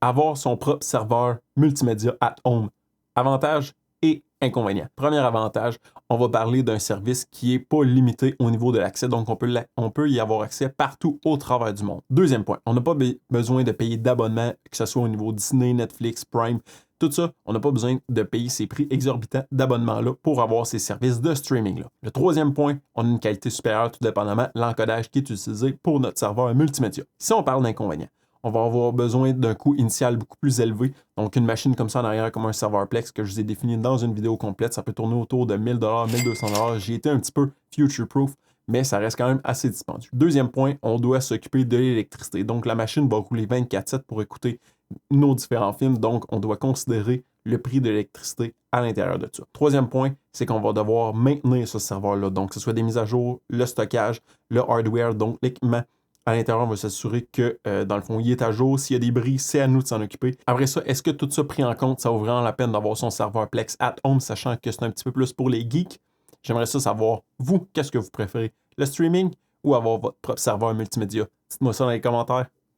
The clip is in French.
avoir son propre serveur multimédia at home. Avantages et inconvénients. Premier avantage, on va parler d'un service qui n'est pas limité au niveau de l'accès, donc on peut y avoir accès partout au travers du monde. Deuxième point, on n'a pas besoin de payer d'abonnement, que ce soit au niveau Disney, Netflix, Prime, tout ça, on n'a pas besoin de payer ces prix exorbitants d'abonnement-là pour avoir ces services de streaming-là. Le troisième point, on a une qualité supérieure tout dépendamment de l'encodage qui est utilisé pour notre serveur multimédia. Si on parle d'inconvénients, on va avoir besoin d'un coût initial beaucoup plus élevé. Donc, une machine comme ça en arrière, comme un serveur Plex que je vous ai défini dans une vidéo complète, ça peut tourner autour de 1000 $, 1200 $. J'ai été un petit peu future-proof, mais ça reste quand même assez dispendieux. Deuxième point, on doit s'occuper de l'électricité. Donc, la machine va rouler 24/7 pour écouter nos différents films. Donc, on doit considérer le prix de l'électricité à l'intérieur de ça. Troisième point, c'est qu'on va devoir maintenir ce serveur-là. Donc, que ce soit des mises à jour, le stockage, le hardware, donc l'équipement à l'intérieur, on va s'assurer que, dans le fond, il est à jour. S'il y a des bris, c'est à nous de s'en occuper. Après ça, est-ce que tout ça pris en compte, ça vaut vraiment la peine d'avoir son serveur Plex at home, sachant que c'est un petit peu plus pour les geeks? J'aimerais ça savoir, vous, qu'est-ce que vous préférez? Le streaming ou avoir votre propre serveur multimédia? Dites-moi ça dans les commentaires.